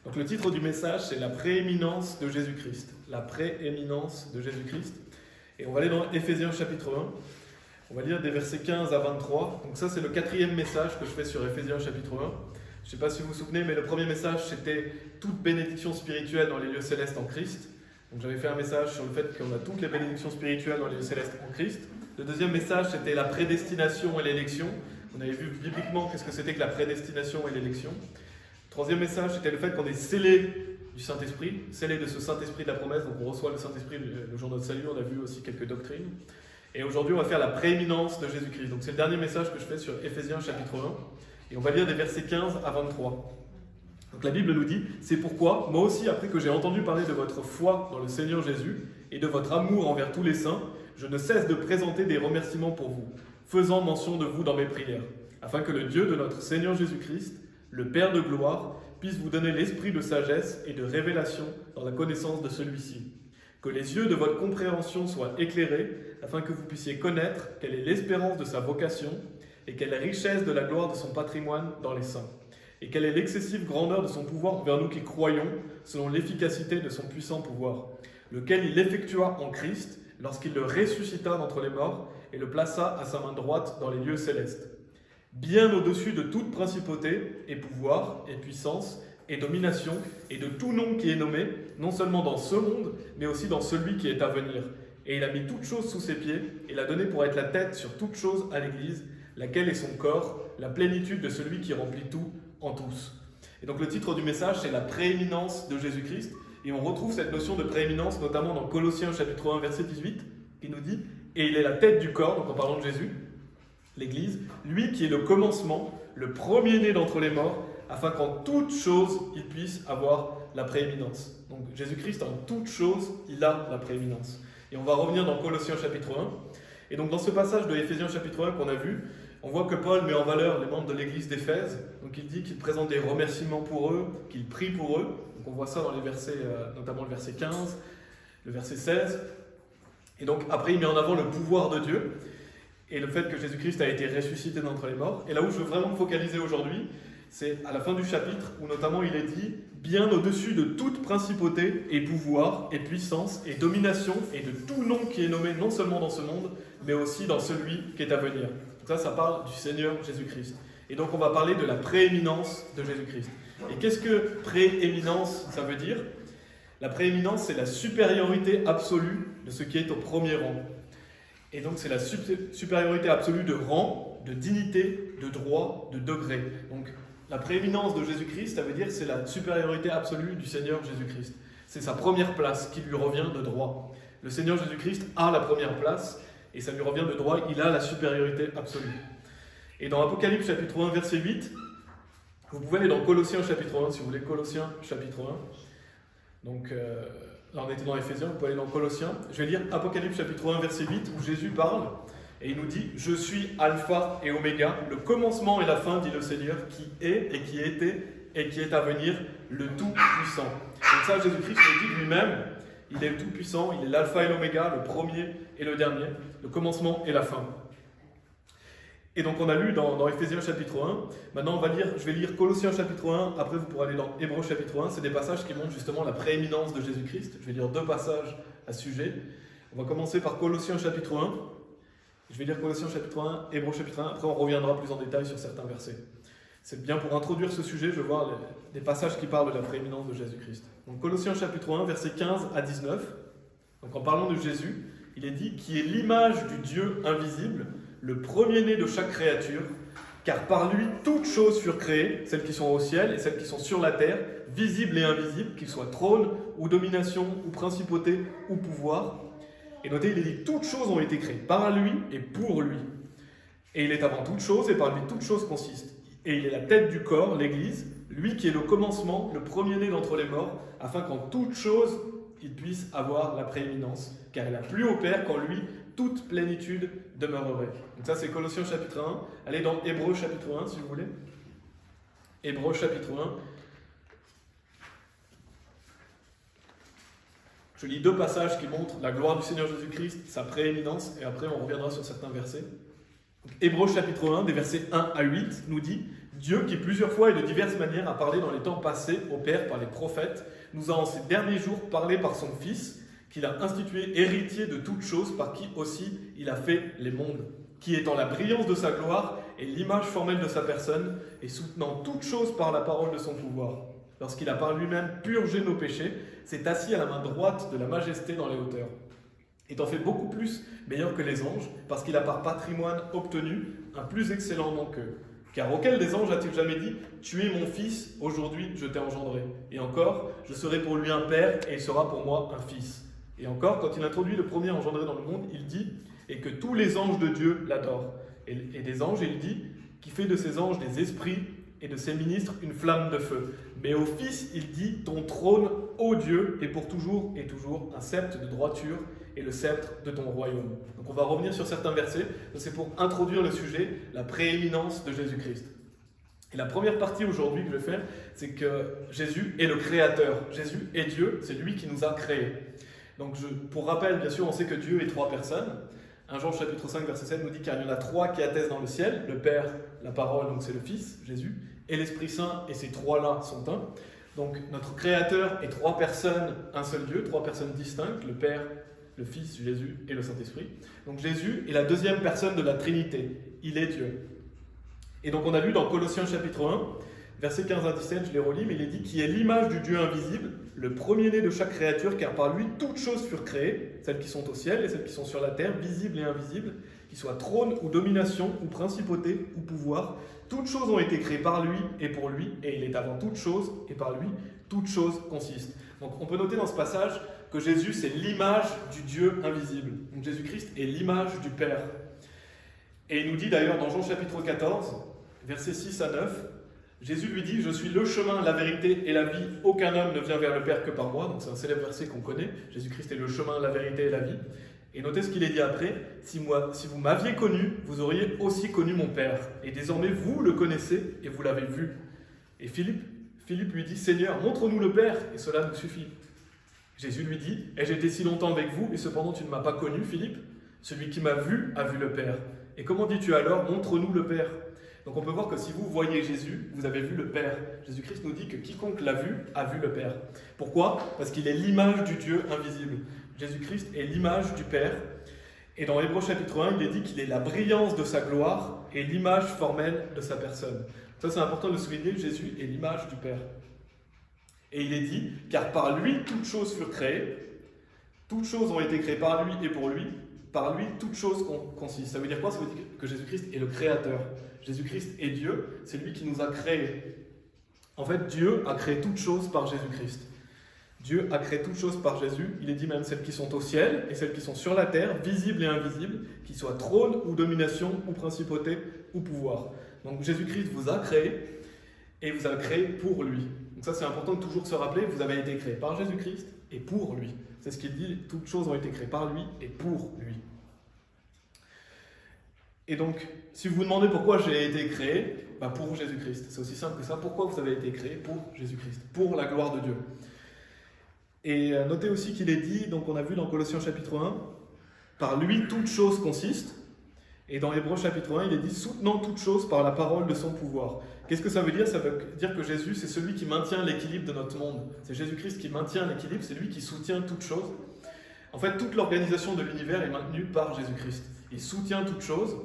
Donc le titre du message, c'est la prééminence de Jésus-Christ. La prééminence de Jésus-Christ. Et on va aller dans Éphésiens chapitre 1. On va lire des versets 15 à 23. Donc ça, c'est le 4e message que je fais sur Éphésiens chapitre 1. Je ne sais pas si vous vous souvenez, mais le premier message, c'était toute bénédiction spirituelle dans les lieux célestes en Christ. Donc j'avais fait un message sur le fait qu'on a toutes les bénédictions spirituelles dans les lieux célestes en Christ. Le deuxième message, c'était la prédestination et l'élection. On avait vu bibliquement qu'est-ce que c'était que la prédestination et l'élection. Le troisième message, c'était le fait qu'on est scellé du Saint-Esprit, scellé de ce Saint-Esprit de la promesse. Donc on reçoit le Saint-Esprit le jour de notre salut. On a vu aussi quelques doctrines. Et aujourd'hui, on va faire la prééminence de Jésus-Christ. Donc c'est le dernier message que je fais sur Éphésiens chapitre 1. Et on va lire des versets 15 à 23. Donc la Bible nous dit « C'est pourquoi, moi aussi, après que j'ai entendu parler de votre foi dans le Seigneur Jésus et de votre amour envers tous les saints, je ne cesse de présenter des remerciements pour vous, faisant mention de vous dans mes prières, afin que le Dieu de notre Seigneur Jésus-Christ, le Père de gloire, puisse vous donner l'esprit de sagesse et de révélation dans la connaissance de celui-ci. Que les yeux de votre compréhension soient éclairés, afin que vous puissiez connaître quelle est l'espérance de sa vocation et quelle est la richesse de la gloire de son patrimoine dans les saints, et quelle est l'excessive grandeur de son pouvoir envers nous qui croyons, selon l'efficacité de son puissant pouvoir, lequel il effectua en Christ, lorsqu'il le ressuscita d'entre les morts et le plaça à sa main droite dans les lieux célestes, bien au-dessus de toute principauté et pouvoir et puissance et domination et de tout nom qui est nommé, non seulement dans ce monde, mais aussi dans celui qui est à venir. Et il a mis toutes choses sous ses pieds et l'a donné pour être la tête sur toutes choses à l'Église, laquelle est son corps, la plénitude de celui qui remplit tout en tous. Et donc le titre du message, c'est la prééminence de Jésus-Christ. Et on retrouve cette notion de prééminence notamment dans Colossiens chapitre 1 verset 18, qui nous dit « Et il est la tête du corps », donc en parlant de Jésus, l'Église, lui qui est le commencement, le premier-né d'entre les morts, afin qu'en toutes choses, il puisse avoir la prééminence. Donc Jésus-Christ, en toutes choses, il a la prééminence. Et on va revenir dans Colossiens chapitre 1. Et donc dans ce passage de Éphésiens chapitre 1 qu'on a vu, on voit que Paul met en valeur les membres de l'église d'Éphèse. Donc il dit qu'il présente des remerciements pour eux, qu'il prie pour eux. Donc on voit ça dans les versets, notamment le verset 15, le verset 16. Et donc après il met en avant le pouvoir de Dieu et le fait que Jésus-Christ a été ressuscité d'entre les morts. Et là où je veux vraiment me focaliser aujourd'hui, c'est à la fin du chapitre où notamment il est dit « Bien au-dessus de toute principauté et pouvoir et puissance et domination et de tout nom qui est nommé non seulement dans ce monde, mais aussi dans celui qui est à venir. » Donc ça parle du Seigneur Jésus-Christ. Et donc on va parler de la prééminence de Jésus-Christ. Et qu'est-ce que prééminence, ça veut dire? La prééminence, c'est la supériorité absolue de ce qui est au premier rang. Et donc c'est la supériorité absolue de rang, de dignité, de droit, de degré. Donc la prééminence de Jésus-Christ, ça veut dire c'est la supériorité absolue du Seigneur Jésus-Christ. C'est sa première place qui lui revient de droit. Le Seigneur Jésus-Christ a la première place et ça lui revient de droit, il a la supériorité absolue. Et dans Apocalypse chapitre 1 verset 8, vous pouvez aller dans Colossiens chapitre 1 si vous voulez, Colossiens chapitre 1. Donc là on était dans Éphésiens, vous pouvez aller dans Colossiens. Je vais lire Apocalypse chapitre 1 verset 8 où Jésus parle. Et il nous dit « Je suis Alpha et Oméga, le commencement et la fin, dit le Seigneur, qui est et qui était et qui est à venir, le Tout-Puissant. » Donc ça, Jésus-Christ le dit lui-même, il est le Tout-Puissant, il est l'Alpha et l'Oméga, le premier et le dernier, le commencement et la fin. Et donc on a lu dans Éphésiens chapitre 1, maintenant je vais lire Colossiens chapitre 1, après vous pourrez aller dans Hébreux chapitre 1, c'est des passages qui montrent justement la prééminence de Jésus-Christ. Je vais lire 2 passages à ce sujet. On va commencer par Colossiens chapitre 1. Je vais lire Colossiens chapitre 1, Hébreux chapitre 1, après on reviendra plus en détail sur certains versets. C'est bien pour introduire ce sujet, je vais voir des passages qui parlent de la prééminence de Jésus-Christ. Donc Colossiens chapitre 1, versets 15 à 19. Donc en parlant de Jésus, il est dit « Qui est l'image du Dieu invisible, le premier-né de chaque créature, car par lui toutes choses furent créées, celles qui sont au ciel et celles qui sont sur la terre, visibles et invisibles, qu'ils soient trône ou domination ou principauté ou pouvoir. » Et notez, il est dit « Toutes choses ont été créées par lui et pour lui. Et il est avant toutes choses et par lui toutes choses consistent. Et il est la tête du corps, l'Église, lui qui est le commencement, le premier-né d'entre les morts, afin qu'en toutes choses il puisse avoir la prééminence. Car il a plu au Père qu'en lui toute plénitude demeurerait. » Donc ça c'est Colossiens chapitre 1. Allez dans Hébreux chapitre 1 si vous voulez. Hébreux chapitre 1. Je lis 2 passages qui montrent la gloire du Seigneur Jésus-Christ, sa prééminence, et après on reviendra sur certains versets. Donc, Hébreux chapitre 1, des versets 1 à 8, nous dit « Dieu, qui plusieurs fois et de diverses manières a parlé dans les temps passés au Père par les prophètes, nous a en ces derniers jours parlé par son Fils, qu'il a institué héritier de toutes choses, par qui aussi il a fait les mondes, qui étant la brillance de sa gloire et l'image formelle de sa personne, et soutenant toutes choses par la parole de son pouvoir. Lorsqu'il a par lui-même purgé nos péchés, s'est assis à la main droite de la majesté dans les hauteurs, étant fait beaucoup plus meilleur que les anges, parce qu'il a par patrimoine obtenu un plus excellent nom qu'eux. Car auquel des anges a-t-il jamais dit « Tu es mon fils, aujourd'hui je t'ai engendré » Et encore « Je serai pour lui un père, et il sera pour moi un fils » Et encore, quand il introduit le premier engendré dans le monde, il dit « Et que tous les anges de Dieu l'adorent » Et des anges, il dit « Qui fait de ces anges des esprits, et de ses ministres une flamme de feu. » Mais au Fils, il dit « Ton trône, ô Dieu, est pour toujours et toujours un sceptre de droiture, et le sceptre de ton royaume. » Donc on va revenir sur certains versets, c'est pour introduire le sujet, la prééminence de Jésus-Christ. Et la première partie aujourd'hui que je vais faire, c'est que Jésus est le Créateur. Jésus est Dieu, c'est lui qui nous a créés. Donc pour rappel, bien sûr, on sait que Dieu est trois personnes. 1 Jean chapitre 5, verset 7 nous dit qu'il y en a trois qui attestent dans le ciel, le Père, la parole, donc c'est le Fils, Jésus, et l'Esprit Saint, et ces trois-là sont un. Donc notre Créateur est trois personnes, un seul Dieu, trois personnes distinctes, le Père, le Fils, Jésus et le Saint-Esprit. Donc Jésus est la deuxième personne de la Trinité. Il est Dieu. Et donc on a lu dans Colossiens chapitre 1, versets 15 à 17, je les relis, mais il est dit « Qui est l'image du Dieu invisible, le premier-né de chaque créature, car par lui toutes choses furent créées, celles qui sont au ciel et celles qui sont sur la terre, visibles et invisibles, qui soient trône ou domination, ou principauté, ou pouvoir. Toutes choses ont été créées par lui et pour lui, et il est avant toutes choses, et par lui, toutes choses consistent. » Donc on peut noter dans ce passage que Jésus, c'est l'image du Dieu invisible. Donc Jésus-Christ est l'image du Père. Et il nous dit d'ailleurs dans Jean chapitre 14, versets 6 à 9, Jésus lui dit « Je suis le chemin, la vérité et la vie. Aucun homme ne vient vers le Père que par moi. » Donc c'est un célèbre verset qu'on connaît. Jésus-Christ est le chemin, la vérité et la vie. Et notez ce qu'il est dit après. Si vous m'aviez connu, vous auriez aussi connu mon Père. Et désormais, vous le connaissez et vous l'avez vu. Et Philippe lui dit « Seigneur, montre-nous le Père, et cela nous suffit. » Jésus lui dit « Ai-je été si longtemps avec vous, et cependant tu ne m'as pas connu, Philippe? Celui qui m'a vu a vu le Père. Et comment dis-tu alors, montre-nous le Père ?» Donc on peut voir que si vous voyez Jésus, vous avez vu le Père. Jésus-Christ nous dit que quiconque l'a vu a vu le Père. Pourquoi? Parce qu'il est l'image du Dieu invisible. Jésus-Christ est l'image du Père. Et dans Hébreux chapitre 1, il est dit qu'il est la brillance de sa gloire et l'image formelle de sa personne. Ça c'est important de souligner, Jésus est l'image du Père. Et il est dit, car par lui toutes choses furent créées, toutes choses ont été créées par lui et pour lui, par lui toutes choses consistent. Ça veut dire quoi? Ça veut dire que Jésus-Christ est le Créateur. Jésus-Christ est Dieu, c'est lui qui nous a créés. En fait, Dieu a créé toutes choses par Jésus-Christ. Dieu a créé toutes choses par Jésus. Il est dit même celles qui sont au ciel et celles qui sont sur la terre, visibles et invisibles, qui soient trône ou domination ou principauté ou pouvoir. Donc Jésus-Christ vous a créé et vous a créé pour lui. Donc ça c'est important de toujours se rappeler, vous avez été créé par Jésus-Christ et pour lui. C'est ce qu'il dit, toutes choses ont été créées par lui et pour lui. Et donc, si vous vous demandez pourquoi j'ai été créé, pour Jésus-Christ. C'est aussi simple que ça. Pourquoi vous avez été créé? Pour Jésus-Christ, pour la gloire de Dieu. Et notez aussi qu'il est dit, donc on a vu dans Colossiens chapitre 1, par lui toutes choses consistent. Et dans Hébreux chapitre 1, il est dit, soutenant toutes choses par la parole de son pouvoir. Qu'est-ce que ça veut dire? Ça veut dire que Jésus, c'est celui qui maintient l'équilibre de notre monde. C'est Jésus-Christ qui maintient l'équilibre, c'est lui qui soutient toutes choses. En fait, toute l'organisation de l'univers est maintenue par Jésus-Christ. Il soutient toutes choses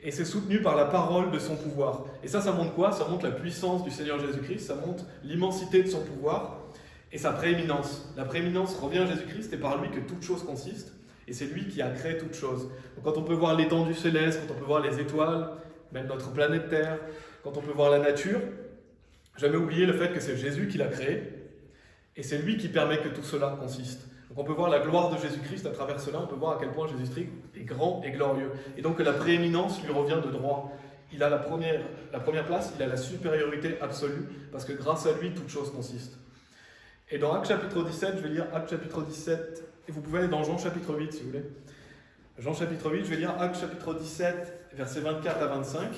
et c'est soutenu par la parole de son pouvoir. Et ça montre quoi? Ça montre la puissance du Seigneur Jésus-Christ, ça montre l'immensité de son pouvoir et sa prééminence. La prééminence revient à Jésus-Christ et par lui que toutes choses consistent. Et c'est lui qui a créé toutes choses. Donc quand on peut voir l'étendue céleste, quand on peut voir les étoiles, même notre planète Terre, quand on peut voir la nature, jamais oublier le fait que c'est Jésus qui l'a créé et c'est lui qui permet que tout cela consiste. Donc on peut voir la gloire de Jésus-Christ à travers cela, on peut voir à quel point Jésus-Christ est grand et glorieux. Et donc la prééminence lui revient de droit. Il a la première place, il a la supériorité absolue, parce que grâce à lui, toute chose consiste. Et dans Actes chapitre 17, je vais lire Actes chapitre 17, et vous pouvez aller dans Jean chapitre 8 si vous voulez. Jean chapitre 8, je vais lire Actes chapitre 17, versets 24 à 25,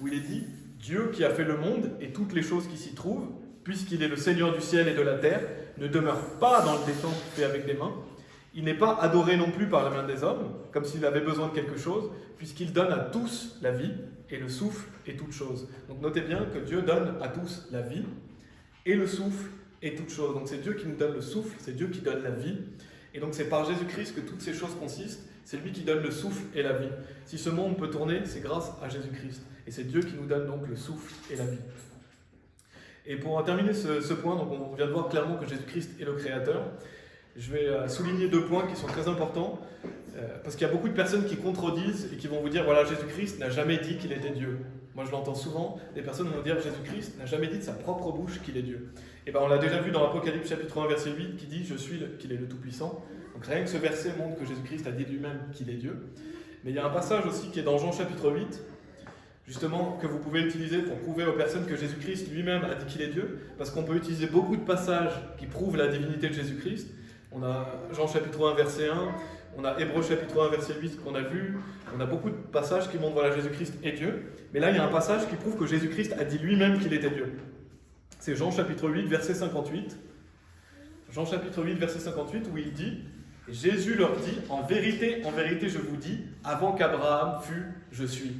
où il est dit « Dieu qui a fait le monde et toutes les choses qui s'y trouvent, puisqu'il est le Seigneur du ciel et de la terre, ne demeure pas dans des temples faits avec des mains. Il n'est pas adoré non plus par la main des hommes, comme s'il avait besoin de quelque chose, puisqu'il donne à tous la vie et le souffle est toute chose. Donc notez bien que Dieu donne à tous la vie et le souffle est toute chose. Donc c'est Dieu qui nous donne le souffle, c'est Dieu qui donne la vie. Et donc c'est par Jésus-Christ que toutes ces choses consistent. C'est lui qui donne le souffle et la vie. Si ce monde peut tourner, c'est grâce à Jésus-Christ. Et c'est Dieu qui nous donne donc le souffle et la vie. Et pour terminer ce point, donc on vient de voir clairement que Jésus-Christ est le Créateur. Je vais souligner 2 points qui sont très importants, parce qu'il y a beaucoup de personnes qui contredisent et qui vont vous dire, voilà, Jésus-Christ n'a jamais dit qu'il était Dieu. Moi je l'entends souvent, des personnes vont dire, Jésus-Christ n'a jamais dit de sa propre bouche qu'il est Dieu. Et bien on l'a déjà vu dans Apocalypse chapitre 1 verset 8 qui dit, qu'il est le Tout-Puissant. Donc rien que ce verset montre que Jésus-Christ a dit lui-même qu'il est Dieu. Mais il y a un passage aussi qui est dans Jean chapitre 8, justement, que vous pouvez utiliser pour prouver aux personnes que Jésus-Christ lui-même a dit qu'il est Dieu, parce qu'on peut utiliser beaucoup de passages qui prouvent la divinité de Jésus-Christ. On a Jean chapitre 1 verset 1, on a Hébreux chapitre 1 verset 8 qu'on a vu, on a beaucoup de passages qui montrent voilà, Jésus-Christ est Dieu, mais là il y a un passage qui prouve que Jésus-Christ a dit lui-même qu'il était Dieu. C'est Jean chapitre 8 verset 58. Jean chapitre 8 verset 58 où il dit, Jésus leur dit, en vérité, je vous dis, avant qu'Abraham fût, je suis.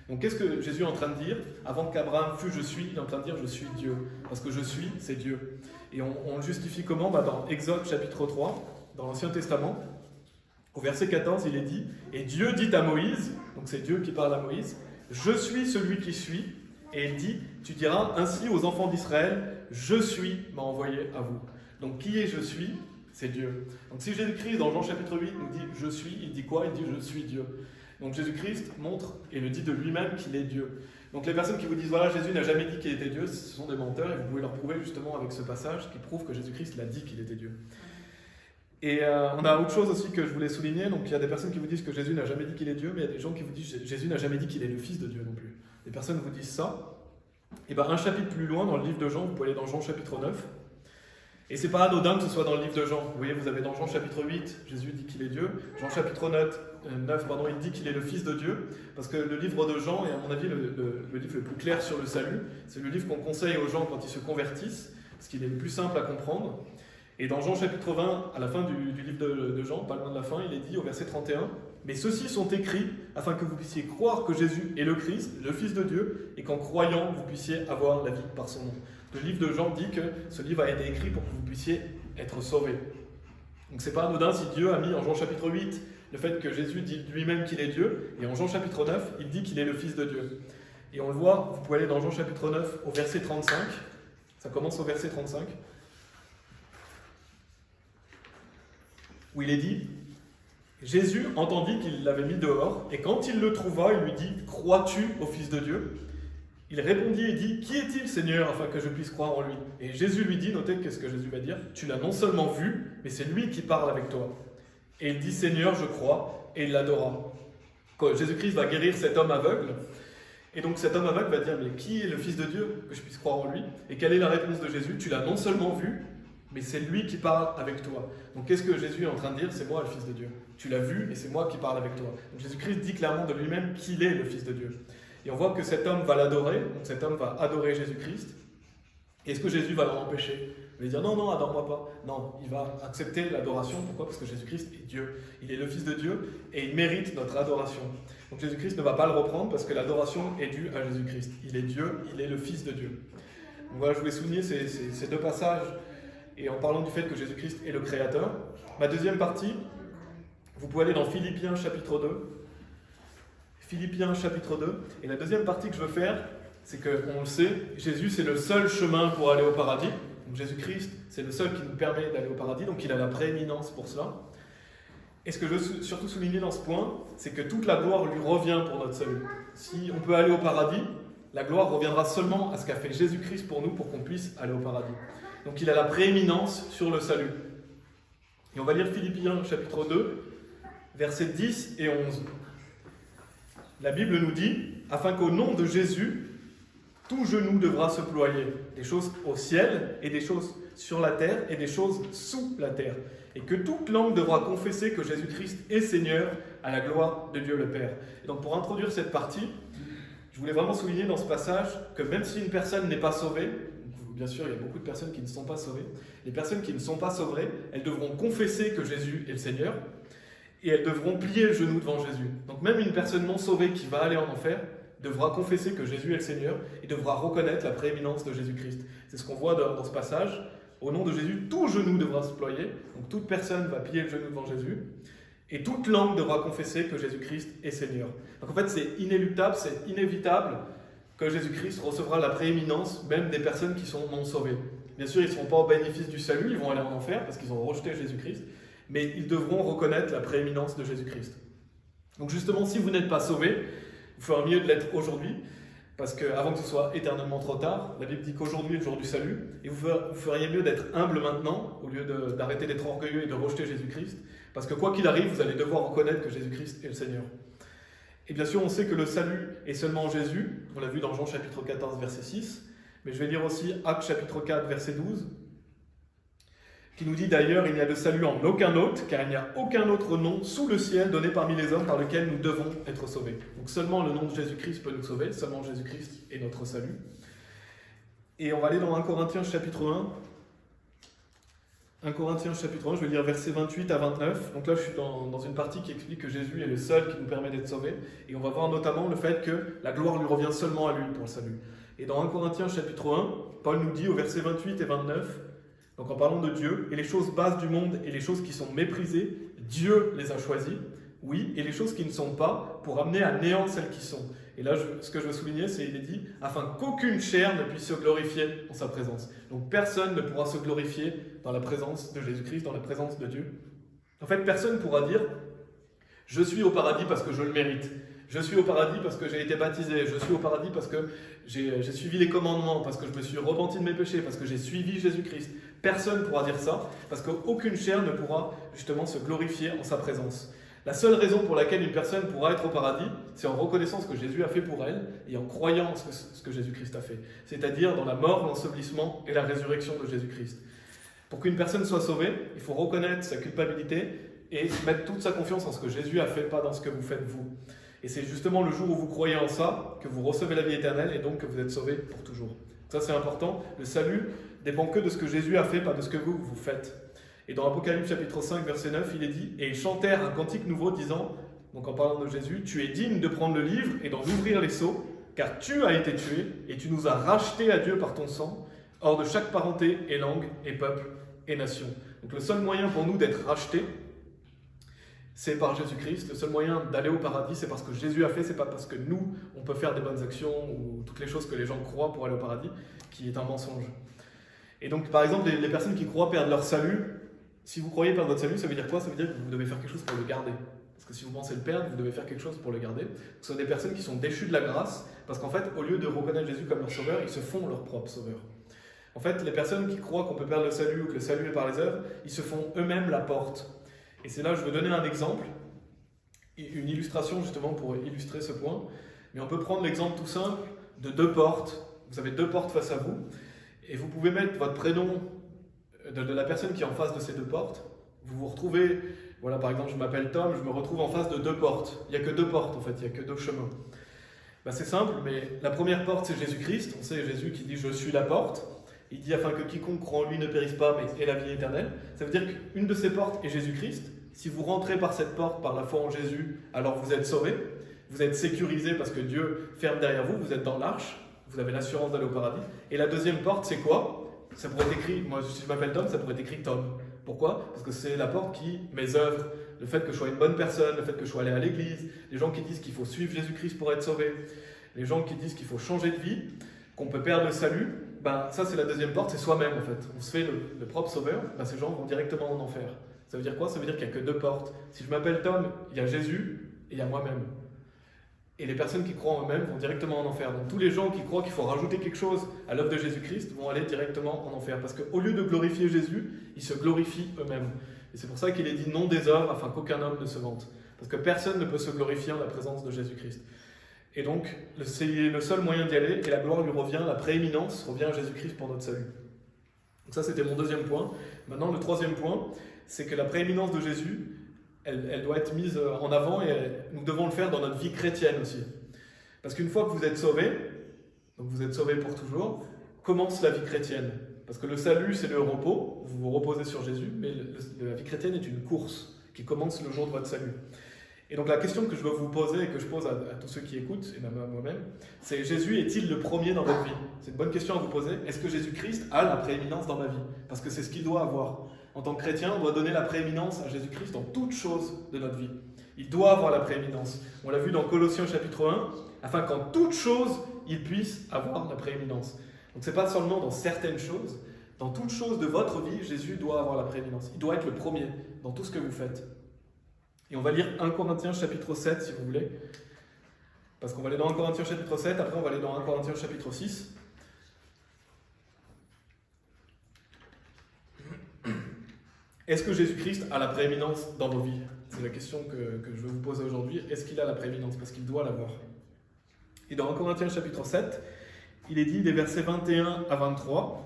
Donc qu'est-ce que Jésus est en train de dire? Avant qu'Abraham fût, je suis, il est en train de dire je suis Dieu. Parce que je suis, c'est Dieu. Et on le justifie comment? Dans Exode chapitre 3, dans l'Ancien Testament, au verset 14, il est dit, et Dieu dit à Moïse, donc c'est Dieu qui parle à Moïse, je suis celui qui suis, et il dit, tu diras ainsi aux enfants d'Israël, je suis m'a envoyé à vous. Donc qui est je suis? C'est Dieu. Donc si Jésus-Christ dans Jean chapitre 8 nous dit je suis, il dit quoi? Il dit je suis Dieu. Donc Jésus-Christ montre et le dit de lui-même qu'il est Dieu. Donc les personnes qui vous disent voilà Jésus n'a jamais dit qu'il était Dieu, ce sont des menteurs et vous pouvez leur prouver justement avec ce passage qui prouve que Jésus-Christ l'a dit qu'il était Dieu. Et on a autre chose aussi que je voulais souligner. Donc il y a des personnes qui vous disent que Jésus n'a jamais dit qu'il est Dieu, mais il y a des gens qui vous disent que Jésus n'a jamais dit qu'il est le Fils de Dieu non plus. Des personnes vous disent ça. Et bien un chapitre plus loin dans le livre de Jean, vous pouvez aller dans Jean chapitre 9. Et c'est pas anodin que ce soit dans le livre de Jean. Vous voyez, vous avez dans Jean chapitre 8, Jésus dit qu'il est Dieu. Jean chapitre 9, il dit qu'il est le Fils de Dieu. Parce que le livre de Jean est à mon avis le livre le plus clair sur le salut. C'est le livre qu'on conseille aux gens quand ils se convertissent, parce qu'il est le plus simple à comprendre. Et dans Jean chapitre 20, à la fin du livre de Jean, pas loin de la fin, il est dit au verset 31, « Mais ceux-ci sont écrits afin que vous puissiez croire que Jésus est le Christ, le Fils de Dieu, et qu'en croyant, vous puissiez avoir la vie par son nom. » Le livre de Jean dit que ce livre a été écrit pour que vous puissiez être sauvés. Donc c'est pas anodin si Dieu a mis en Jean chapitre 8 le fait que Jésus dit lui-même qu'il est Dieu, et en Jean chapitre 9, il dit qu'il est le Fils de Dieu. Et on le voit, vous pouvez aller dans Jean chapitre 9 au verset 35, ça commence au verset 35, où il est dit « Jésus entendit qu'il l'avait mis dehors, et quand il le trouva, il lui dit « Crois-tu au Fils de Dieu ?» Il répondit et dit « Qui est-il, Seigneur, afin que je puisse croire en lui ?» Et Jésus lui dit, notez qu'est-ce que Jésus va dire, « Tu l'as non seulement vu, mais c'est lui qui parle avec toi. » Et il dit « Seigneur, je crois », et il l'adora. Jésus-Christ va guérir cet homme aveugle, et donc cet homme aveugle va dire « Mais qui est le Fils de Dieu, que je puisse croire en lui ?» Et quelle est la réponse de Jésus? « Tu l'as non seulement vu, mais c'est lui qui parle avec toi. » Donc qu'est-ce que Jésus est en train de dire? C'est moi le Fils de Dieu. Tu l'as vu, et c'est moi qui parle avec toi. Donc Jésus-Christ dit clairement de lui-même qu'il est le Fils de Dieu. Et on voit que cet homme va l'adorer, donc cet homme va adorer Jésus-Christ. Est-ce que Jésus va l'en empêcher? Il va dire non, non, adore-moi pas. Non, il va accepter l'adoration. Pourquoi? Parce que Jésus-Christ est Dieu. Il est le Fils de Dieu et il mérite notre adoration. Donc Jésus-Christ ne va pas le reprendre parce que l'adoration est due à Jésus-Christ. Il est Dieu, il est le Fils de Dieu. Donc voilà, je voulais souligner ces deux passages et en parlant du fait que Jésus-Christ est le Créateur. Ma deuxième partie, vous pouvez aller dans Philippiens chapitre 2. Philippiens chapitre 2. Et la deuxième partie que je veux faire, c'est qu'on le sait, Jésus c'est le seul chemin pour aller au paradis. Donc Jésus-Christ, c'est le seul qui nous permet d'aller au paradis, donc il a la prééminence pour cela. Et ce que je veux surtout souligner dans ce point, c'est que toute la gloire lui revient pour notre salut. Si on peut aller au paradis, la gloire reviendra seulement à ce qu'a fait Jésus-Christ pour nous, pour qu'on puisse aller au paradis. Donc il a la prééminence sur le salut. Et on va lire Philippiens chapitre 2, versets 10 et 11. La Bible nous dit, afin qu'au nom de Jésus, tout genou devra se ployer, des choses au ciel et des choses sur la terre et des choses sous la terre, et que toute langue devra confesser que Jésus-Christ est Seigneur à la gloire de Dieu le Père. Et donc pour introduire cette partie, je voulais vraiment souligner dans ce passage que même si une personne n'est pas sauvée, bien sûr il y a beaucoup de personnes qui ne sont pas sauvées, les personnes qui ne sont pas sauvées, elles devront confesser que Jésus est le Seigneur, et elles devront plier le genou devant Jésus. Donc même une personne non sauvée qui va aller en enfer devra confesser que Jésus est le Seigneur et devra reconnaître la prééminence de Jésus-Christ. C'est ce qu'on voit dans ce passage. Au nom de Jésus, tout genou devra se ployer, donc toute personne va plier le genou devant Jésus, et toute langue devra confesser que Jésus-Christ est Seigneur. Donc en fait, c'est inéluctable, c'est inévitable que Jésus-Christ recevra la prééminence même des personnes qui sont non sauvées. Bien sûr, ils ne seront pas au bénéfice du salut, ils vont aller en enfer parce qu'ils ont rejeté Jésus-Christ, mais ils devront reconnaître la prééminence de Jésus-Christ. Donc justement, si vous n'êtes pas sauvés, vous ferez mieux de l'être aujourd'hui, parce qu'avant que ce soit éternellement trop tard, la Bible dit qu'aujourd'hui est le jour du salut, et vous feriez mieux d'être humble maintenant, au lieu d'arrêter d'être orgueilleux et de rejeter Jésus-Christ, parce que quoi qu'il arrive, vous allez devoir reconnaître que Jésus-Christ est le Seigneur. Et bien sûr, on sait que le salut est seulement en Jésus, on l'a vu dans Jean chapitre 14, verset 6, mais je vais lire aussi Actes chapitre 4, verset 12, qui nous dit d'ailleurs, il n'y a de salut en aucun autre, car il n'y a aucun autre nom sous le ciel donné parmi les hommes par lequel nous devons être sauvés. Donc seulement le nom de Jésus-Christ peut nous sauver, seulement Jésus-Christ est notre salut. Et on va aller dans 1 Corinthiens chapitre 1. 1 Corinthiens chapitre 1, je vais lire versets 28 à 29. Donc là, je suis dans une partie qui explique que Jésus est le seul qui nous permet d'être sauvés. Et on va voir notamment le fait que la gloire lui revient seulement à lui pour le salut. Et dans 1 Corinthiens chapitre 1, Paul nous dit au verset 28 et 29, donc en parlant de Dieu, et les choses basses du monde et les choses qui sont méprisées, Dieu les a choisies, oui, et les choses qui ne sont pas, pour amener à néant celles qui sont. Et là, ce que je veux souligner, c'est qu'il est dit, afin qu'aucune chair ne puisse se glorifier en sa présence. Donc personne ne pourra se glorifier dans la présence de Jésus-Christ, dans la présence de Dieu. En fait, personne ne pourra dire, je suis au paradis parce que je le mérite. Je suis au paradis parce que j'ai été baptisé. Je suis au paradis parce que j'ai suivi les commandements, parce que je me suis repenti de mes péchés, parce que j'ai suivi Jésus-Christ. Personne ne pourra dire ça, parce qu'aucune chair ne pourra justement se glorifier en sa présence. La seule raison pour laquelle une personne pourra être au paradis, c'est en reconnaissant ce que Jésus a fait pour elle et en croyant ce que Jésus-Christ a fait. C'est-à-dire dans la mort, l'ensevelissement et la résurrection de Jésus-Christ. Pour qu'une personne soit sauvée, il faut reconnaître sa culpabilité et mettre toute sa confiance en ce que Jésus a fait, pas dans ce que vous faites vous. Et c'est justement le jour où vous croyez en ça que vous recevez la vie éternelle et donc que vous êtes sauvés pour toujours. Ça c'est important. Le salut dépend que de ce que Jésus a fait, pas de ce que vous faites. Et dans Apocalypse chapitre 5, verset 9, il est dit « Et ils chantèrent un cantique nouveau disant, donc en parlant de Jésus, « Tu es digne de prendre le livre et d'en ouvrir les sceaux, car tu as été tué et tu nous as rachetés à Dieu par ton sang, hors de chaque parenté et langue et peuple et nation. » Donc le seul moyen pour nous d'être rachetés, c'est par Jésus-Christ. Le seul moyen d'aller au paradis, c'est parce que Jésus a fait, c'est pas parce que nous, on peut faire des bonnes actions ou toutes les choses que les gens croient pour aller au paradis, qui est un mensonge. Et donc, par exemple, les personnes qui croient perdre leur salut, si vous croyez perdre votre salut, ça veut dire quoi? Ça veut dire que vous devez faire quelque chose pour le garder. Parce que si vous pensez le perdre, vous devez faire quelque chose pour le garder. Ce sont des personnes qui sont déchues de la grâce, parce qu'en fait, au lieu de reconnaître Jésus comme leur sauveur, ils se font leur propre sauveur. En fait, les personnes qui croient qu'on peut perdre le salut ou que le salut est par les œuvres, ils se font eux-mêmes la porte. Et c'est là que je veux donner un exemple, une illustration justement pour illustrer ce point. Mais on peut prendre l'exemple tout simple de deux portes. Vous avez deux portes face à vous, et vous pouvez mettre votre prénom de la personne qui est en face de ces deux portes. Vous vous retrouvez, voilà par exemple je m'appelle Tom, je me retrouve en face de deux portes. Il n'y a que deux portes en fait, il n'y a que deux chemins. Ben, c'est simple, mais la première porte c'est Jésus-Christ. On sait Jésus qui dit « Je suis la porte ». Il dit afin que quiconque croit en lui ne périsse pas mais ait la vie éternelle. Ça veut dire qu'une de ces portes est Jésus-Christ. Si vous rentrez par cette porte, par la foi en Jésus, alors vous êtes sauvés. Vous êtes sécurisés parce que Dieu ferme derrière vous, vous êtes dans l'arche, vous avez l'assurance d'aller au paradis. Et la deuxième porte, c'est quoi? Ça pourrait être écrit, moi si je m'appelle Tom, ça pourrait être écrit Tom. Pourquoi? Parce que c'est la porte qui, mes œuvres, le fait que je sois une bonne personne, le fait que je sois allé à l'église, les gens qui disent qu'il faut suivre Jésus-Christ pour être sauvé, les gens qui disent qu'il faut changer de vie, qu'on peut perdre le salut, ben, ça c'est la deuxième porte, c'est soi-même en fait. On se fait le propre sauveur, ben, ces gens vont directement en enfer. Ça veut dire quoi? Ça veut dire qu'il n'y a que deux portes. Si je m'appelle Tom, il y a Jésus et il y a moi-même. Et les personnes qui croient en eux-mêmes vont directement en enfer. Donc tous les gens qui croient qu'il faut rajouter quelque chose à l'œuvre de Jésus-Christ vont aller directement en enfer. Parce qu'au lieu de glorifier Jésus, ils se glorifient eux-mêmes. Et c'est pour ça qu'il est dit non des œuvres afin qu'aucun homme ne se vante. Parce que personne ne peut se glorifier en la présence de Jésus-Christ. Et donc, c'est le seul moyen d'y aller, et la gloire lui revient, la prééminence revient à Jésus-Christ pour notre salut. Donc ça, c'était mon deuxième point. Maintenant, le troisième point, c'est que la prééminence de Jésus, elle doit être mise en avant, et nous devons le faire dans notre vie chrétienne aussi. Parce qu'une fois que vous êtes sauvés, donc vous êtes sauvés pour toujours, commence la vie chrétienne. Parce que le salut, c'est le repos, vous vous reposez sur Jésus, mais la vie chrétienne est une course qui commence le jour de votre salut. Et donc la question que je veux vous poser et que je pose à tous ceux qui écoutent, et même à moi-même, c'est Jésus est-il le premier dans votre vie? C'est une bonne question à vous poser. Est-ce que Jésus-Christ a la prééminence dans ma vie? Parce que c'est ce qu'il doit avoir. En tant que chrétien, on doit donner la prééminence à Jésus-Christ dans toutes choses de notre vie. Il doit avoir la prééminence. On l'a vu dans Colossiens chapitre 1, afin qu'en toutes choses, il puisse avoir la prééminence. Donc ce n'est pas seulement dans certaines choses, dans toutes choses de votre vie, Jésus doit avoir la prééminence. Il doit être le premier dans tout ce que vous faites. Et on va lire 1 Corinthiens chapitre 7 si vous voulez. Parce qu'on va aller dans 1 Corinthiens chapitre 7, après on va aller dans 1 Corinthiens chapitre 6. Est-ce que Jésus-Christ a la prééminence dans vos vies? C'est la question que je veux vous poser aujourd'hui. Est-ce qu'il a la prééminence? Parce qu'il doit l'avoir. Et dans 1 Corinthiens chapitre 7, il est dit des versets 21 à 23.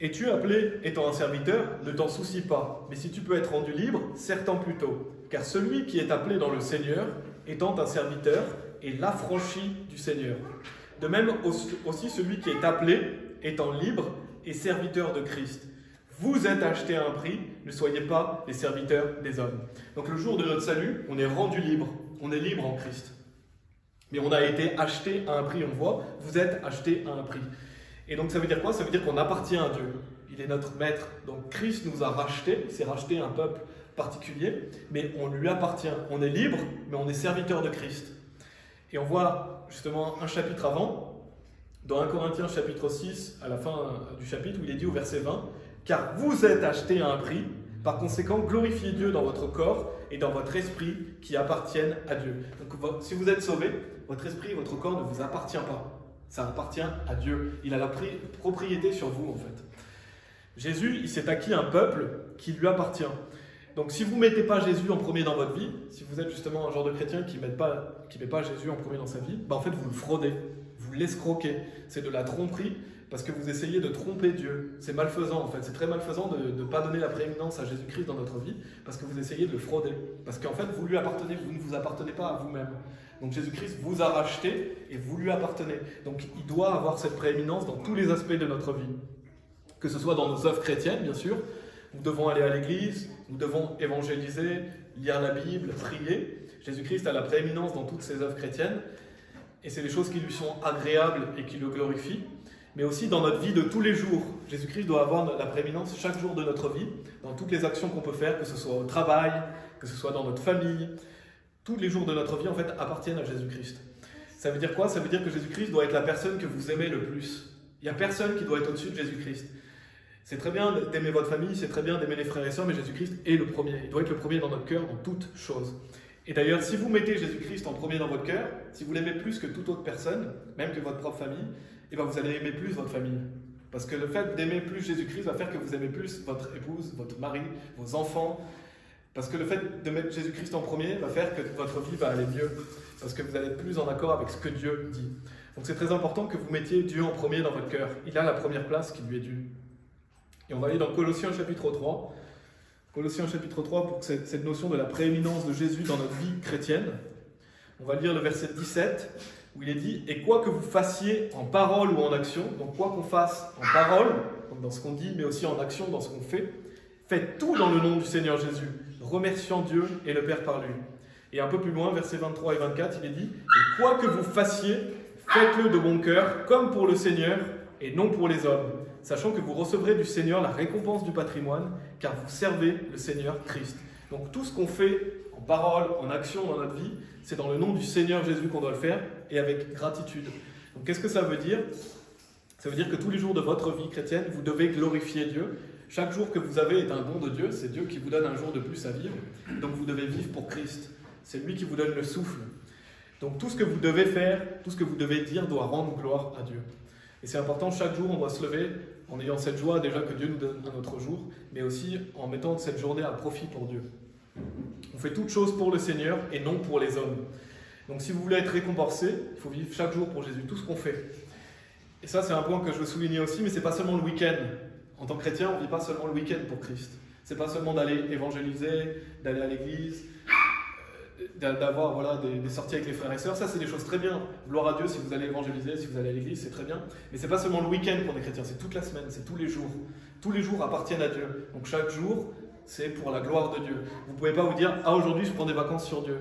Es-tu appelé étant un serviteur? Ne t'en soucie pas. Mais si tu peux être rendu libre, sers-t'en plutôt. Car celui qui est appelé dans le Seigneur, étant un serviteur, est l'affranchi du Seigneur. De même aussi celui qui est appelé, étant libre, est serviteur de Christ. Vous êtes achetés à un prix, ne soyez pas les serviteurs des hommes. Donc le jour de notre salut, on est rendu libre. On est libre en Christ. Mais on a été acheté à un prix, on voit. Vous êtes achetés à un prix. Et donc ça veut dire quoi? Ça veut dire qu'on appartient à Dieu. Il est notre maître. Donc Christ nous a rachetés, il s'est racheté un peuple particulier, mais on lui appartient. On est libre, mais on est serviteur de Christ. Et on voit justement un chapitre avant, dans 1 Corinthiens chapitre 6, à la fin du chapitre, où il est dit au verset 20, « Car vous êtes achetés à un prix, par conséquent glorifiez Dieu dans votre corps et dans votre esprit qui appartiennent à Dieu. » Donc si vous êtes sauvés, votre esprit, votre corps ne vous appartient pas. Ça appartient à Dieu. Il a la propriété sur vous, en fait. Jésus, il s'est acquis un peuple qui lui appartient. Donc, si vous ne mettez pas Jésus en premier dans votre vie, si vous êtes justement un genre de chrétien qui ne met pas Jésus en premier dans sa vie, en fait, vous le fraudez, vous l'escroquez. C'est de la tromperie parce que vous essayez de tromper Dieu. C'est malfaisant, en fait. C'est très malfaisant de ne pas donner la prééminence à Jésus-Christ dans notre vie parce que vous essayez de le frauder. Parce qu'en fait, vous lui appartenez, vous ne vous appartenez pas à vous-même. Donc Jésus-Christ vous a racheté et vous lui appartenez. Donc il doit avoir cette prééminence dans tous les aspects de notre vie. Que ce soit dans nos œuvres chrétiennes, bien sûr. Nous devons aller à l'église, nous devons évangéliser, lire la Bible, prier. Jésus-Christ a la prééminence dans toutes ses œuvres chrétiennes. Et c'est des choses qui lui sont agréables et qui le glorifient. Mais aussi dans notre vie de tous les jours. Jésus-Christ doit avoir la prééminence chaque jour de notre vie, dans toutes les actions qu'on peut faire, que ce soit au travail, que ce soit dans notre famille. Tous les jours de notre vie, en fait, appartiennent à Jésus-Christ. Ça veut dire quoi? Ça veut dire que Jésus-Christ doit être la personne que vous aimez le plus. Il n'y a personne qui doit être au-dessus de Jésus-Christ. C'est très bien d'aimer votre famille, c'est très bien d'aimer les frères et sœurs, mais Jésus-Christ est le premier. Il doit être le premier dans notre cœur, dans toutes choses. Et d'ailleurs, si vous mettez Jésus-Christ en premier dans votre cœur, si vous l'aimez plus que toute autre personne, même que votre propre famille, eh bien vous allez aimer plus votre famille. Parce que le fait d'aimer plus Jésus-Christ va faire que vous aimez plus votre épouse, votre mari, vos enfants. Parce que le fait de mettre Jésus-Christ en premier va faire que votre vie va aller mieux. Parce que vous allez être plus en accord avec ce que Dieu dit. Donc c'est très important que vous mettiez Dieu en premier dans votre cœur. Il a la première place qui lui est due. Et on va aller dans Colossiens chapitre 3. Colossiens chapitre 3 pour cette notion de la prééminence de Jésus dans notre vie chrétienne. On va lire le verset 17 où il est dit « Et quoi que vous fassiez en parole ou en action », donc quoi qu'on fasse en parole, donc dans ce qu'on dit, mais aussi en action, dans ce qu'on fait, faites tout dans le nom du Seigneur Jésus, remerciant Dieu et le Père par lui. Et un peu plus loin, versets 23 et 24, il est dit « Et quoi que vous fassiez, faites-le de bon cœur, comme pour le Seigneur et non pour les hommes, sachant que vous recevrez du Seigneur la récompense du patrimoine, car vous servez le Seigneur Christ. » Donc tout ce qu'on fait en parole, en action dans notre vie, c'est dans le nom du Seigneur Jésus qu'on doit le faire, et avec gratitude. Donc qu'est-ce que ça veut dire? Ça veut dire que tous les jours de votre vie chrétienne, vous devez glorifier Dieu. Chaque jour que vous avez est un don de Dieu, c'est Dieu qui vous donne un jour de plus à vivre. Donc vous devez vivre pour Christ. C'est lui qui vous donne le souffle. Donc tout ce que vous devez faire, tout ce que vous devez dire doit rendre gloire à Dieu. Et c'est important, chaque jour on doit se lever en ayant cette joie déjà que Dieu nous donne un autre jour, mais aussi en mettant cette journée à profit pour Dieu. On fait toutes choses pour le Seigneur et non pour les hommes. Donc si vous voulez être récompensé, il faut vivre chaque jour pour Jésus, tout ce qu'on fait. Et ça c'est un point que je veux souligner aussi, mais ce n'est pas seulement le week-end. En tant que chrétien, on ne vit pas seulement le week-end pour Christ. Ce n'est pas seulement d'aller évangéliser, d'aller à l'église, d'avoir des sorties avec les frères et sœurs. Ça, c'est des choses très bien. Gloire à Dieu si vous allez évangéliser, si vous allez à l'église, c'est très bien. Mais ce n'est pas seulement le week-end pour les chrétiens, c'est toute la semaine, c'est tous les jours. Tous les jours appartiennent à Dieu. Donc chaque jour, c'est pour la gloire de Dieu. Vous ne pouvez pas vous dire « Ah, aujourd'hui, je prends des vacances sur Dieu ».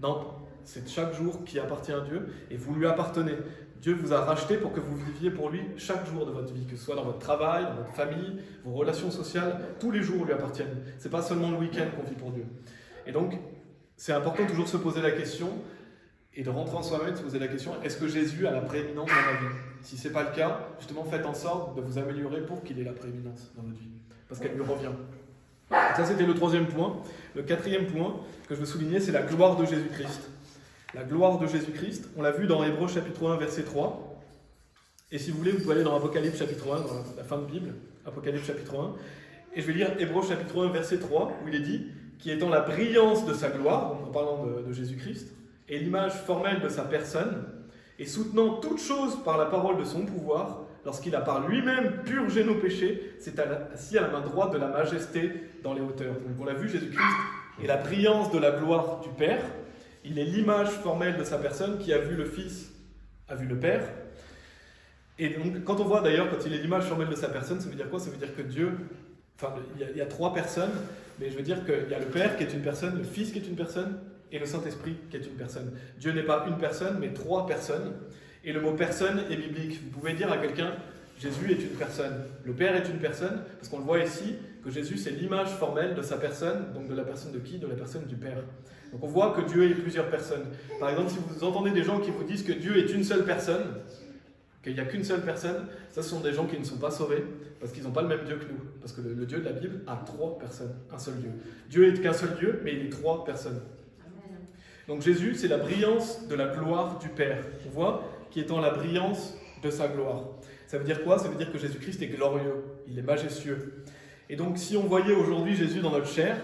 Non, c'est chaque jour qui appartient à Dieu et vous lui appartenez. Dieu vous a racheté pour que vous viviez pour lui chaque jour de votre vie, que ce soit dans votre travail, dans votre famille, vos relations sociales, tous les jours lui appartiennent. Ce n'est pas seulement le week-end qu'on vit pour Dieu. Et donc, c'est important toujours de se poser la question et de rentrer en soi-même, de se poser la question, est-ce que Jésus a la prééminence dans ma vie? Si ce n'est pas le cas, justement, faites en sorte de vous améliorer pour qu'il ait la prééminence dans votre vie, parce qu'elle lui revient. Ça, c'était le troisième point. Le quatrième point que je veux souligner, c'est la gloire de Jésus-Christ. La gloire de Jésus-Christ, on l'a vu dans Hébreux chapitre 1, verset 3. Et si vous voulez, vous pouvez aller dans Apocalypse chapitre 1, dans la fin de Bible, Apocalypse chapitre 1. Et je vais lire Hébreux chapitre 1, verset 3, où il est dit « Qui étant la brillance de sa gloire », en parlant de Jésus-Christ, et l'image formelle de sa personne, et soutenant toute chose par la parole de son pouvoir, lorsqu'il a par lui-même purgé nos péchés, c'est assis à la main droite de la majesté dans les hauteurs. Donc on l'a vu, Jésus-Christ est la brillance de la gloire du Père. Il est l'image formelle de sa personne, qui a vu le Fils, a vu le Père. Et donc, quand on voit d'ailleurs, quand il est l'image formelle de sa personne, ça veut dire quoi? Ça veut dire que Dieu, enfin, il y a trois personnes, mais je veux dire qu'il y a le Père qui est une personne, le Fils qui est une personne, et le Saint-Esprit qui est une personne. Dieu n'est pas une personne, mais trois personnes. Et le mot personne est biblique. Vous pouvez dire à quelqu'un, Jésus est une personne. Le Père est une personne, parce qu'on le voit ici, que Jésus c'est l'image formelle de sa personne, donc de la personne de qui? De la personne du Père. Donc on voit que Dieu est plusieurs personnes. Par exemple, si vous entendez des gens qui vous disent que Dieu est une seule personne, qu'il n'y a qu'une seule personne, ça ce sont des gens qui ne sont pas sauvés, parce qu'ils n'ont pas le même Dieu que nous. Parce que le Dieu de la Bible a trois personnes, un seul Dieu. Dieu est qu'un seul Dieu, mais il est trois personnes. Donc Jésus, c'est la brillance de la gloire du Père. On voit qui étant la brillance de sa gloire. Ça veut dire quoi? Ça veut dire que Jésus-Christ est glorieux, il est majestueux. Et donc si on voyait aujourd'hui Jésus dans notre chair,